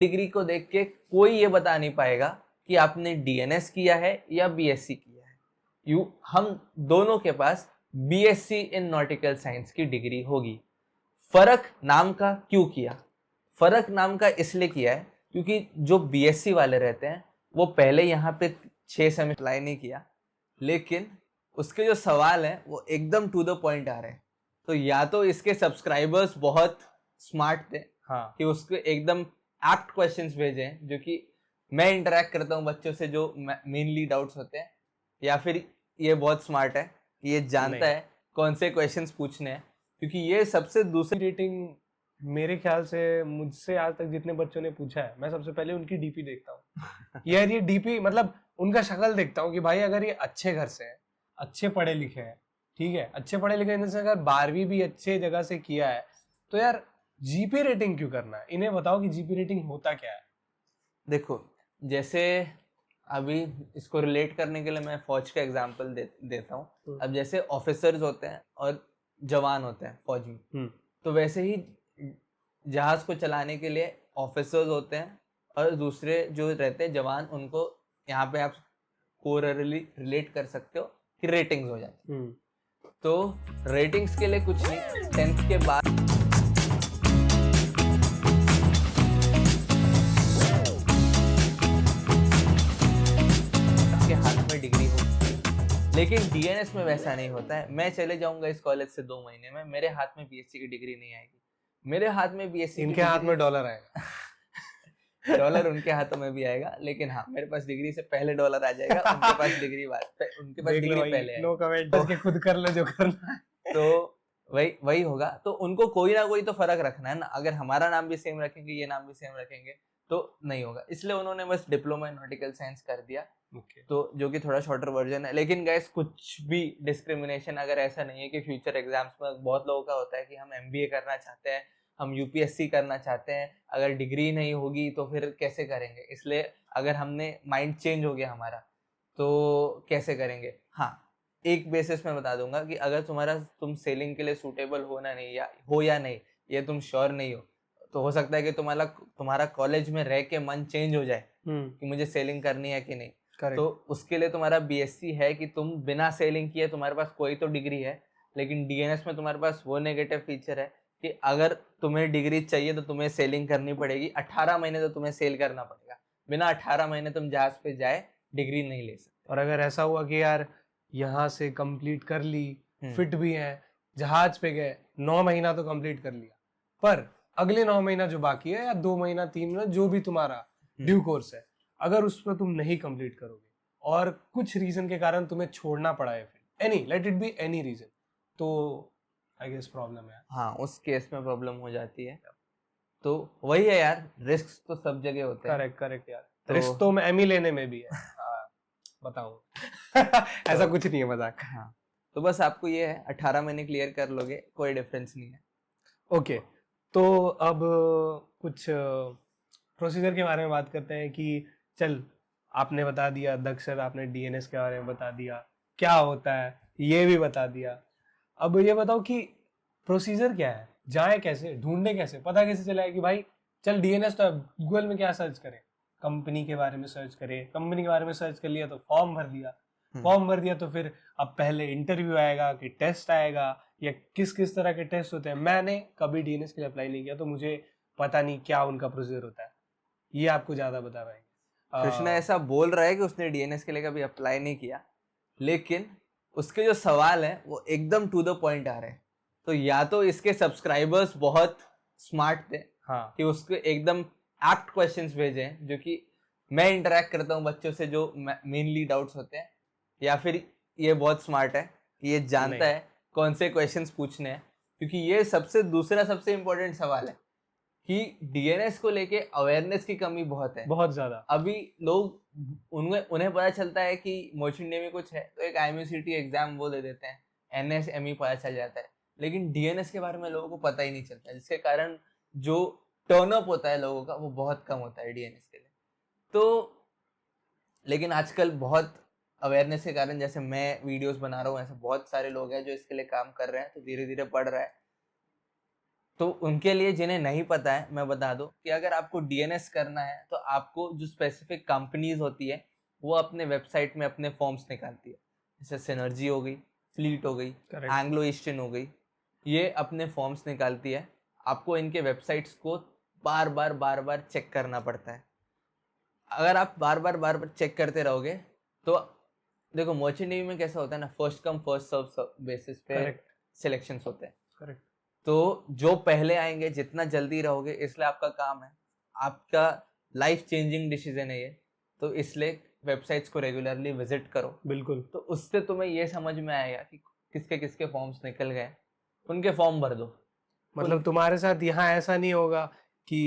Degree को देख के कोई ये बता नहीं पाएगा कि आपने डीएनएस किया है या बीएससी किया है। हम दोनों के पास बीएससी इन नॉटिकल साइंस की डिग्री होगी। फर्क नाम का क्यों किया? फर्क नाम का इसलिए किया है क्योंकि जो बीएससी वाले रहते हैं वो पहले यहाँ पे 6 सेमेस्टर अप्लाई नहीं किया, लेकिन उसके जो सवाल हैं वो एकदम टू द पॉइंट आ रहे हैं। तो या तो इसके सब्सक्राइबर्स बहुत स्मार्ट थे, हाँ, कि उसको एकदम एप्ट क्वेश्चंस भेजे जो कि मैं इंटरेक्ट करता हूँ बच्चों से जो मेनली डाउट्स होते हैं, या फिर ये बहुत स्मार्ट है, ये जानता है कौन से क्वेश्चंस पूछने हैं, क्योंकि ये सबसे दूसरी रेटिंग मेरे ख्याल से मुझसे आज तक जितने बच्चों ने पूछा है, मैं सबसे पहले उनकी डीपी देखता हूँ। यार ये डीपी मतलब उनका शक्ल देखता हूँ कि भाई अगर ये अच्छे घर से है, अच्छे पढ़े लिखे हैं, ठीक है, अच्छे पढ़े लिखे हैं, अगर 12वीं भी अच्छे जगह से किया है तो यार जीपी रेटिंग क्यों करना है? इन्हें बताओ कि जीपी रेटिंग होता क्या है। देखो, जैसे अभी इसको रिलेट करने के लिए मैं फौज का एग्जांपल देता हूँ। अब जैसे ऑफिसर्स होते हैं और जवान होते हैं फौज में, तो वैसे ही जहाज को चलाने के लिए ऑफिसर्स होते हैं और दूसरे जो रहते हैं जवान, उनको यहाँ पे आप कोरली रिलेट कर सकते हो कि रेटिंग्स हो जाती। तो रेटिंग्स के लिए कुछ नहीं, 10th के बाद आपके हाथ में डिग्री होगी, लेकिन डीएनएस में वैसा नहीं होता है। मैं चले जाऊंगा इस कॉलेज से 2 महीने में, मेरे हाथ में बीएससी की डिग्री नहीं आएगी, मेरे हाथ में बीएससी, इनके हाथ में डॉलर आएगा। डॉलर उनके हाथों में भी आएगा, लेकिन हाँ, मेरे पास डिग्री से पहले डॉलर आ जाएगा, उनके पास डिग्री उनके पास डिग्री पहले नो कमेंट, के खुद कर लो जो करना है। तो वही होगा। तो उनको कोई ना कोई तो फर्क रखना है ना। अगर हमारा नाम भी सेम रखेंगे, ये नाम भी सेम रखेंगे, तो नहीं होगा। इसलिए उन्होंने बस डिप्लोमा इन नॉटिकल साइंस कर दिया। तो जो कि थोड़ा शॉर्टर वर्जन है। लेकिन गाइस, कुछ भी डिस्क्रिमिनेशन अगर ऐसा नहीं है कि फ्यूचर एग्जाम्स में बहुत लोगों का होता है कि हम एमबीए करना चाहते हैं, हम यूपीएससी करना चाहते हैं, अगर डिग्री नहीं होगी तो फिर कैसे करेंगे। इसलिए अगर हमने माइंड चेंज हो गया हमारा, तो कैसे करेंगे। हाँ, एक बेसिस में बता दूंगा कि अगर तुम सेलिंग के लिए सूटेबल होना नहीं या नहीं, ये तुम श्योर नहीं हो, तो हो सकता है कि तुम्हारा कॉलेज में रह के मन चेंज हो जाए कि मुझे सेलिंग करनी है कि नहीं। तो उसके लिए तुम्हारा बीएससी है कि तुम बिना सेलिंग किए तुम्हारे पास कोई तो डिग्री है। लेकिन डीएनएस में तुम्हारे पास वो नेगेटिव फीचर है कि अगर तुम्हें डिग्री चाहिए तो तुम्हें सेलिंग करनी पड़ेगी। 18 महीने तो तुम्हें सेल करना पड़ेगा, बिना 18 महीने तुम जहाज पे जाए डिग्री नहीं ले सकते। और अगर ऐसा हुआ कि यार यहाँ से कंप्लीट कर ली, फिट भी है, जहाज पे गए, 9 महीना तो कंप्लीट कर लिया, पर अगले 9 महीना जो बाकी है या 2 महीना 3 महीना जो भी तुम्हारा ड्यू कोर्स है, अगर उसमें तुम नहीं कंप्लीट करोगे और कुछ रीजन के कारण तुम्हें छोड़ना पड़ा है, फिर any let it be any reason, तो आई गेस प्रॉब्लम है। हाँ, उस केस में प्रॉब्लम हो जाती है। तो वही है यार, रिस्क तो सब जगह होते हैं। करेक्ट यार, रिस्क तो एमई लेने में भी है। बताऊं ऐसा कुछ नहीं है, मजाक। हाँ, तो बस आपको ये है, 18 महीने क्लियर कर लोगे, कोई डिफरेंस नहीं है। ओके, तो अब कुछ प्रोसीजर के बारे में बात करते हैं कि चल, आपने बता दिया दक्ष सर, आपने डीएनएस के बारे में बता दिया, क्या होता है ये भी बता दिया। अब ये बताओ कि प्रोसीजर क्या है, जाए कैसे, ढूंढे कैसे, पता कैसे चला है कि भाई चल डीएनएस तो गूगल में क्या सर्च करें, कंपनी के बारे में सर्च करें, कंपनी के बारे में सर्च कर लिया तो फॉर्म भर दिया तो फिर अब पहले इंटरव्यू आएगा कि टेस्ट आएगा, या किस तरह के टेस्ट होते हैं। मैंने कभी डीएनएस के लिए अप्लाई नहीं किया तो मुझे पता नहीं क्या उनका प्रोसीजर होता है, ये आपको ज्यादा बता पाएंगे। कृष्णा ऐसा बोल रहा है कि उसने डीएनएस के लिए कभी अप्लाई नहीं किया, लेकिन उसके जो सवाल हैं वो एकदम टू द पॉइंट आ रहे हैं। तो या तो इसके सब्सक्राइबर्स बहुत स्मार्ट थे, हाँ, कि उसको एकदम एप्ट क्वेश्चंस भेजे जो कि मैं इंटरेक्ट करता हूँ बच्चों से जो मेनली डाउट्स होते हैं, या फिर ये बहुत स्मार्ट है कि ये जानता है कौन से क्वेश्चंस पूछने हैं। क्योंकि ये सबसे इंपॉर्टेंट सवाल है कि डीएनएस को लेके अवेयरनेस की कमी बहुत है, बहुत ज्यादा। अभी लोग उन्हें पता चलता है कि मर्चेंट नेवी कुछ है तो एक IMUCT एग्जाम वो दे देते हैं, NSME पता चल जाता है, लेकिन डीएनएस के बारे में लोगों को पता ही नहीं चलता, जिसके कारण जो टर्नअप होता है लोगों का वो बहुत कम होता है डीएनएस के लिए। तो लेकिन आजकल बहुत अवेयरनेस के कारण, जैसे मैं वीडियोस बना रहा हूँ, ऐसे बहुत सारे लोग हैं जो इसके लिए काम कर रहे हैं, तो धीरे धीरे बढ़ रहा है। तो उनके लिए जिन्हें नहीं पता है मैं बता दूं कि अगर आपको डीएनएस करना है तो आपको जो स्पेसिफिक कंपनीज होती है वो अपने वेबसाइट में अपने फॉर्म्स निकालती है, जैसे सिनर्जी हो गई, फ्लीट हो गई, करेक्ट। एंग्लो ईस्टर्न हो गई, ये अपने फॉर्म्स निकालती है। आपको इनके वेबसाइट्स को बार बार चेक करना पड़ता है। अगर आप बार बार चेक करते रहोगे तो देखो मर्चेंट नेवी में कैसा होता है ना, first come first serve basis पे करेक्ट। सिलेक्शंस होते हैं। करेक्ट। तो जो पहले आएंगे जितना जल्दी रहोगे, इसलिए आपका काम है, आपका लाइफ चेंजिंग डिसीजन है ये, तो इसलिए वेबसाइट्स को रेगुलरली विजिट करो। बिल्कुल। तो उससे तुम्हें ये समझ में आएगा कि किसके किसके फॉर्म्स निकल गए, उनके फॉर्म भर दो। मतलब तुम्हारे साथ यहाँ ऐसा नहीं होगा कि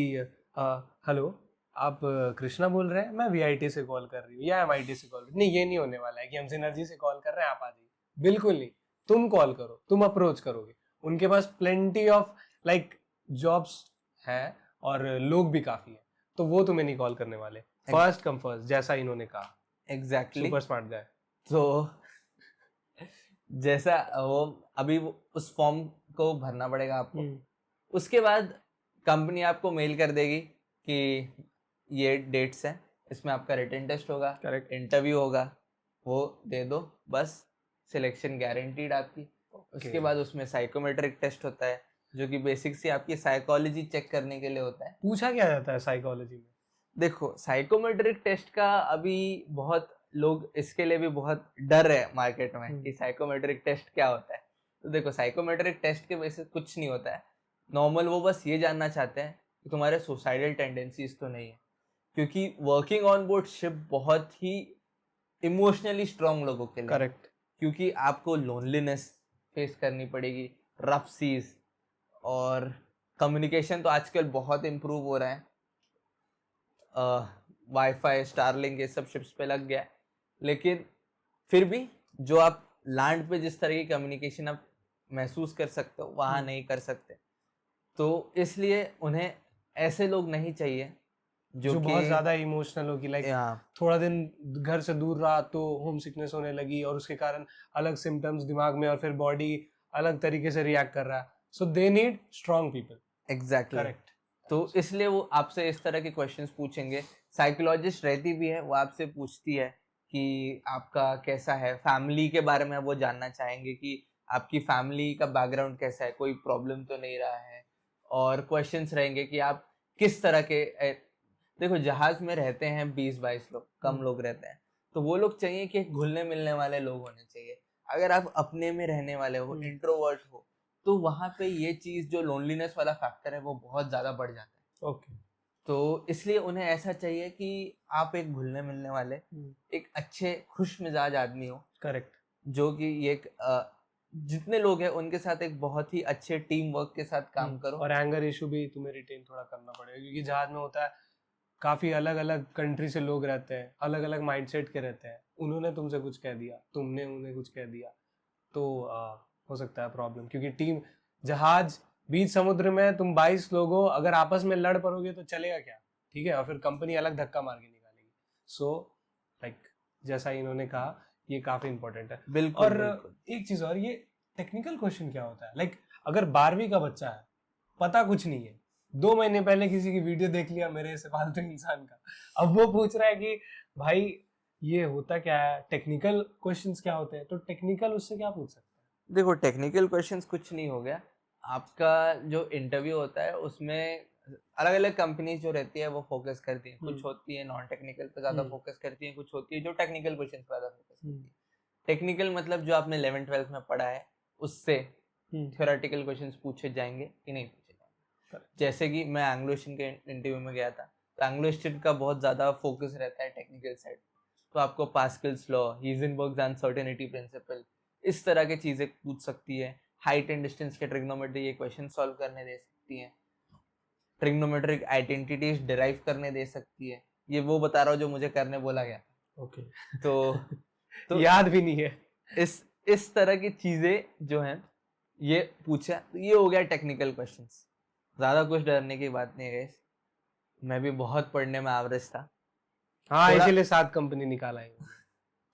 हेलो आप कृष्णा बोल रहे हैं, मैं वीआईटी से कॉल कर रही हूँ या एमआईटी से कॉल, नहीं ये नहीं होने वाला है कि हम सिनर्जी से कॉल कर रहे हैं आप आ जाइए, बिल्कुल नहीं। तुम कॉल करो, तुम अप्रोच करोगे, उनके पास प्लेंटी ऑफ लाइक जॉब्स हैं और लोग भी काफी हैं, तो वो तुम्हें नहीं कॉल करने वाले। फर्स्ट कम फर्स्ट, जैसा इन्होंने कहा। एग्जैक्टली। Super smart guy. तो जैसा वो अभी उस फॉर्म को भरना पड़ेगा आपको। उसके बाद कंपनी आपको मेल कर देगी कि ये डेट्स हैं, इसमें आपका रिटन टेस्ट होगा, करेक्ट। इंटरव्यू होगा, वो दे दो, बस सिलेक्शन गारंटीड आपकी। उसके बाद उसमें साइकोमेट्रिक टेस्ट होता है जो कि बेसिक सी आपकी साइकोलॉजी चेक करने के लिए होता है। पूछा क्या जाता है साइकोलॉजी में? देखो साइकोमेट्रिक टेस्ट का अभी बहुत लोग, इसके लिए भी बहुत डर है मार्केट में कि साइकोमेट्रिक टेस्ट क्या होता है। तो देखो साइकोमेट्रिक टेस्ट के बेसिस कुछ नहीं होता है नॉर्मल, वो बस ये जानना चाहते हैं कि तुम्हारे सुसाइडल टेंडेंसीज तो नहीं है, क्योंकि वर्किंग ऑन बोर्ड शिप बहुत ही इमोशनली स्ट्रांग लोगों के लिए। करेक्ट। क्योंकि आपको लोनलीनेस फेस करनी पड़ेगी, रफ सीज, और कम्युनिकेशन तो आजकल बहुत इम्प्रूव हो रहा है, वाईफाई स्टारलिंक ये सब शिप्स पे लग गया है, लेकिन फिर भी जो आप लैंड पे जिस तरह की कम्युनिकेशन आप महसूस कर सकते हो वहाँ नहीं कर सकते। तो इसलिए उन्हें ऐसे लोग नहीं चाहिए जो बहुत ज्यादा इमोशनल हो कि लाइक थोड़ा दिन घर से दूर रहा तो होम सिकनेस होने लगी और उसके कारण अलग सिम्टम्स दिमाग में और फिर बॉडी अलग तरीके से रिएक्ट कर रहा है। So they need strong people. Exactly. Correct. तो इसलिए वो आपसे इस तरह के क्वेश्चंस पूछेंगे। साइकोलॉजिस्ट रहती भी है, वो आपसे पूछती है कि आपका कैसा है, फैमिली के बारे में वो जानना चाहेंगे कि आपकी फैमिली का बैकग्राउंड कैसा है, कोई प्रॉब्लम तो नहीं रहा है। और क्वेश्चंस रहेंगे कि आप किस तरह के देखो जहाज में रहते हैं 20-22 लोग, कम लोग रहते हैं, तो वो लोग चाहिए कि घुलने मिलने वाले लोग होने चाहिए। अगर आप अपने में रहने वाले हो, इंट्रोवर्ट हो, तो वहाँ पे ये चीज जो लोनलीनेस वाला फैक्टर है वो बहुत ज्यादा बढ़ जाता है। ओके। तो इसलिए उन्हें ऐसा चाहिए कि आप एक घुलने मिलने वाले, एक अच्छे खुश मिजाज आदमी हो। करेक्ट। जो कि एक जितने लोग हैं उनके साथ एक बहुत ही अच्छे टीम वर्क के साथ काम करो। और एंगर इशू भी तुम्हें रिटेन थोड़ा करना पड़ेगा, क्योंकि जहाज में होता है काफी अलग अलग कंट्री से लोग रहते हैं, अलग अलग माइंडसेट के रहते हैं, उन्होंने तुमसे कुछ कह दिया, तुमने उन्हें कुछ कह दिया, तो हो सकता है प्रॉब्लम। क्योंकि टीम जहाज बीच समुद्र में, तुम 22 लोग हो, अगर आपस में लड़ पड़ोगे तो चलेगा क्या? ठीक है, और फिर कंपनी अलग धक्का मार के निकालेगी। सो लाइक जैसा इन्होंने कहा, ये काफी इंपॉर्टेंट है। बिल्कुल। और एक चीज और, ये टेक्निकल क्वेश्चन क्या होता है? लाइक अगर 12वीं का बच्चा है, पता कुछ नहीं है, 2 महीने पहले किसी की वीडियो देख लिया मेरे से फालतू इंसान का, अब वो पूछ रहा है कि भाई ये होता क्या है, टेक्निकल क्वेश्चंस क्या होते हैं, तो टेक्निकल उससे क्या पूछ सकते हैं? देखो टेक्निकल क्वेश्चंस कुछ नहीं हो गया, आपका जो इंटरव्यू होता है उसमें अलग अलग कंपनी जो रहती है वो फोकस करती है, कुछ होती है नॉन टेक्निकल पे ज्यादा फोकस करती है, कुछ होती है जो टेक्निकल क्वेश्चन पे ज्यादा फोकस करती है। टेक्निकल मतलब जो आपने 11th-12th में पढ़ा है उससे थ्योरेटिकल क्वेश्चंस पूछे जाएंगे कि नहीं पूछे जाएंगे। जैसे कि मैं एंग्लो ईस्टर्न के इंटरव्यू में गया था, तो एंग्लो ईस्टर्न का बहुत ज्यादा फोकस रहता है टेक्निकल साइड, तो आपको पास्कल्स लॉ, हीजनबर्ग्स अनसर्टेनिटी प्रिंसिपल, इस तरह की चीजें पूछ सकती है। हाइट एंड डिस्टेंस के ट्रिग्नोमेट्री के क्वेश्चन सॉल्व करने दे सकती है, ट्रिग्नोमेट्रिक आइडेंटिटीज डिराइव करने दे सकती है। ये वो बता रहा हूँ जो मुझे करने बोला गया। ओके। तो याद भी नहीं है। इस तरह की चीजें जो हैं ये पूछा, तो ये हो गया टेक्निकल क्वेश्चंस। ज्यादा कुछ डरने की बात नहीं है गाइस, मैं भी बहुत पढ़ने में एवरेज था। हाँ, इसीलिए 7 कंपनी निकाला है।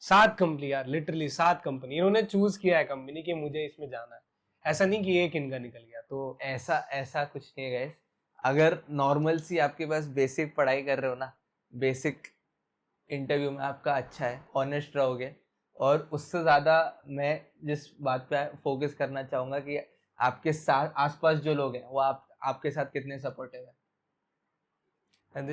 7 कंपनी यार, लिटरली 7 कंपनी इन्होंने चूज किया है कंपनी कि मुझे इसमें जाना है। ऐसा नहीं कि एक इनका निकल गया तो ऐसा ऐसा कुछ नहीं है गाइस। अगर नॉर्मल सी आपके पास बेसिक पढ़ाई कर रहे हो ना, बेसिक इंटरव्यू में आपका अच्छा है, ऑनेस्ट रहोगे, और उससे ज़्यादा मैं जिस बात पे फोकस करना चाहूँगा कि आपके साथ आसपास जो लोग हैं वो आपके साथ कितने सपोर्टिव है। and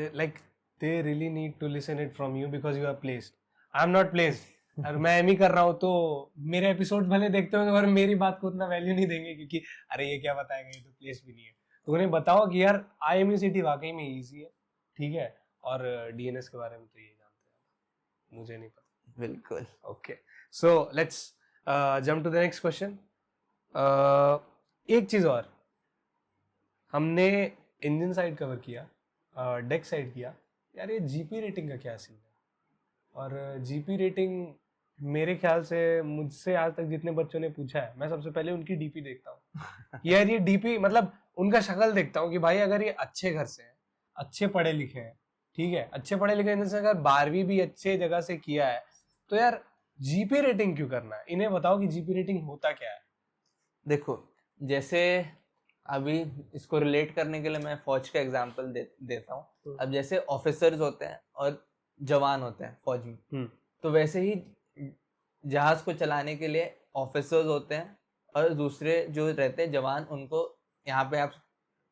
they really need to listen it from you because you are placed. I am not placed. और मैं एम ही कर रहा हूँ तो मेरे एपिसोड भले देखते होंगे और मेरी बात को उतना वैल्यू नहीं देंगे क्योंकि अरे ये क्या बताएगा, ये तो प्लेस भी नहीं है। तो उन्हें बताओ कि यार IMUCT वाकई में इजी है, ठीक है, और DNS के बारे में तो ये जानते हैं, मुझे नहीं पता। बिल्कुल। Okay, so let's jump to the next question. एक चीज और, हमने इंजन साइड कवर किया, डेक साइड किया, यार ये जीपी रेटिंग का क्या सीन है? और जीपी रेटिंग मेरे ख्याल से मुझसे आज तक जितने बच्चों ने पूछा है, मैं सबसे पहले उनकी डीपी देखता हूँ। यार ये डीपी मतलब उनका शक्ल देखता हूँ कि भाई अगर ये अच्छे घर से हैं, अच्छे पढ़े लिखे हैं, ठीक है, अच्छे पढ़े लिखे हैं, अगर 12वीं भी अच्छे जगह से किया है तो यार जीपी रेटिंग क्यों करना है? इन्हें बताओ कि जीपी रेटिंग होता क्या है। देखो, जैसे अभी इसको रिलेट करने के लिए मैं फौज का एग्जांपल देता हूँ। अब जैसे ऑफिसर्स होते हैं और जवान होते हैं फौज में, तो वैसे ही जहाज को चलाने के लिए ऑफिसर्स होते हैं और दूसरे जो रहते हैं जवान, उनको यहाँ पे आप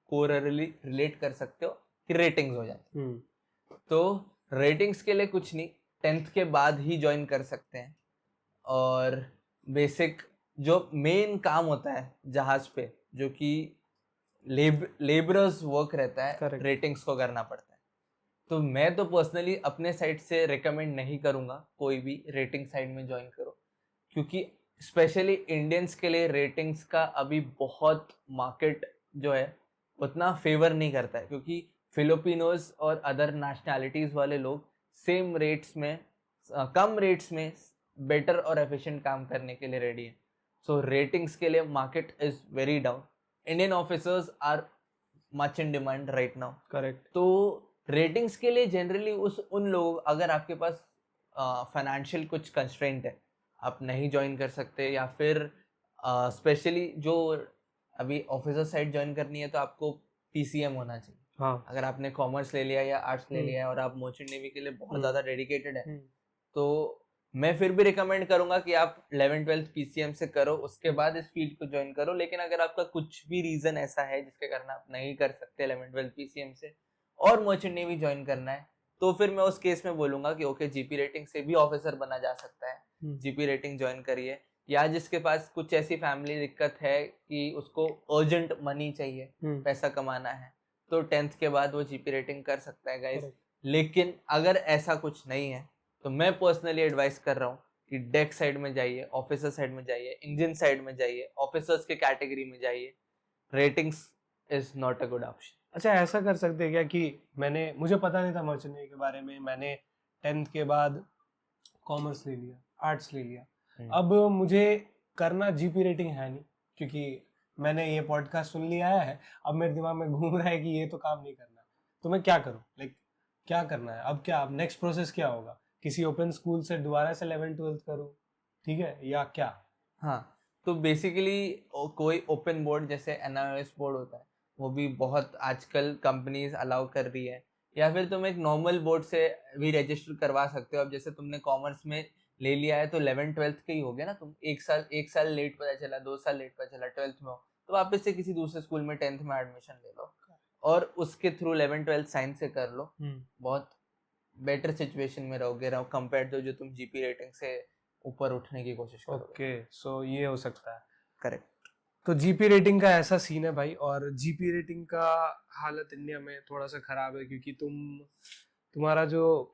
कोरली रिलेट कर सकते हो कि रेटिंग्स हो जाती है। तो रेटिंग्स के लिए कुछ नहीं, 10th के बाद ही ज्वाइन कर सकते हैं। और बेसिक जो मेन काम होता है जहाज पे, जो कि लेबरर्स वर्क रहता है, रेटिंग्स को करना पड़ता है। तो मैं तो पर्सनली अपने साइड से रिकमेंड नहीं करूँगा कोई भी रेटिंग साइड में ज्वाइन करो, क्योंकि स्पेशली इंडियंस के लिए रेटिंग्स का अभी बहुत मार्केट जो है उतना फेवर नहीं करता है, क्योंकि फिलिपिनोज और अदर नेशनैलिटीज़ वाले लोग सेम रेट्स में, कम रेट्स में बेटर और एफिशिएंट काम करने के लिए रेडी है। सो रेटिंग्स के लिए market is very down. Indian officers are much in demand right now. Correct. तो रेटिंग्स के लिए जनरली उन लोगों, अगर आपके पास फाइनेंशियल कुछ कंस्ट्रेंट है, आप नहीं ज्वाइन कर सकते, या फिर स्पेशली जो अभी ऑफिसर साइड ज्वाइन करनी है तो आपको PCM होना चाहिए। हाँ। अगर आपने कॉमर्स ले लिया या आर्ट्स ले लिया है और आप मर्चेंट नेवी के लिए बहुत ज़्यादा डेडिकेटेड है, तो मैं फिर भी रिकमेंड करूंगा कि आप 11th-12th PCM से करो, उसके बाद इस फील्ड को ज्वाइन करो। लेकिन अगर आपका कुछ भी रीज़न ऐसा है जिसके कारण आप नहीं कर सकते 11th-12th PCM से और मर्चेंट नेवी ज्वाइन करना है, तो फिर मैं उस केस में बोलूंगा कि ओके, जीपी रेटिंग से भी ऑफिसर बना जा सकता है, जीपी रेटिंग ज्वाइन करिए। या जिसके पास कुछ ऐसी फैमिली दिक्कत है कि उसको अर्जेंट मनी चाहिए, पैसा कमाना है, तो 10th के बाद वो जीपी रेटिंग कर सकता है गाइस। लेकिन अगर ऐसा कुछ नहीं है तो मैं पर्सनली एडवाइस कर रहा हूँ कि डेक साइड में जाइए, ऑफिसर साइड में जाइए, इंजन साइड में जाइए, ऑफिसर्स के कैटेगरी में जाइए। Ratings is not a good option. अच्छा, ऐसा कर सकते हैं क्या कि मुझे पता नहीं था मर्चेंट नेवी के बारे में, मैंने 10th के बाद कॉमर्स ले लिया, आर्ट्स ले लिया, अब मुझे करना जीपी रेटिंग है नहीं, क्योंकि मैंने ये पॉडकास्ट सुन लिया है, अब मेरे दिमाग में घूम रहा है कि ये तो काम नहीं करना, तो मैं क्या करूँ? क्या करना है अब? अब नेक्स्ट प्रोसेस क्या होगा? किसी ओपन स्कूल से दोबारा से 11th-12th करूँ, ठीक है, या क्या? हाँ, तो बेसिकली कोई ओपन बोर्ड जैसे NIOS बोर्ड होता है, वो भी बहुत आजकल कंपनीज अलाउ कर रही है, या फिर तुम एक नॉर्मल बोर्ड से भी रजिस्टर करवा सकते हो। अब जैसे तुमने कॉमर्स में ले लिया है तो 11th-12th के ही हो गया ना, तुम एक साल लेट पता चला, 2 साल लेट पता चला 12th में हो, तो वापस से किसी दूसरे स्कूल में 10th में एडमिशन ले लो और उसके थ्रू 11th-12th साइंस से कर लो। बहुत बेटर सिचुएशन में रहोगे कंपेयर टू जो तुम जीपी रेटिंग से ऊपर उठने की कोशिश करोगे। ओके, सो ये हो सकता है। करेक्ट। तो जीपी रेटिंग का ऐसा सीन है भाई, और जीपी रेटिंग का हालत इंडिया में थोड़ा सा खराब है, क्योंकि तुम्हारा जो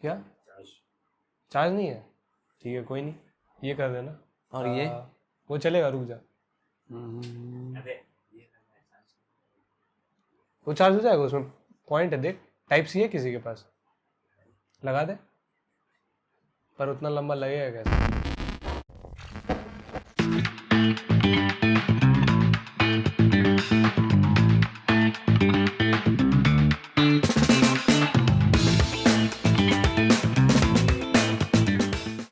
क्या चार्ज नहीं है, ठीक है, कोई नहीं, ये कर देना। और ये वो चलेगा, रुक जा, वो चार्ज हो जाएगा, उसमें पॉइंट है, देख, टाइप सी है किसी के पास, लगा दे, पर उतना लंबा लगेगा कैसे?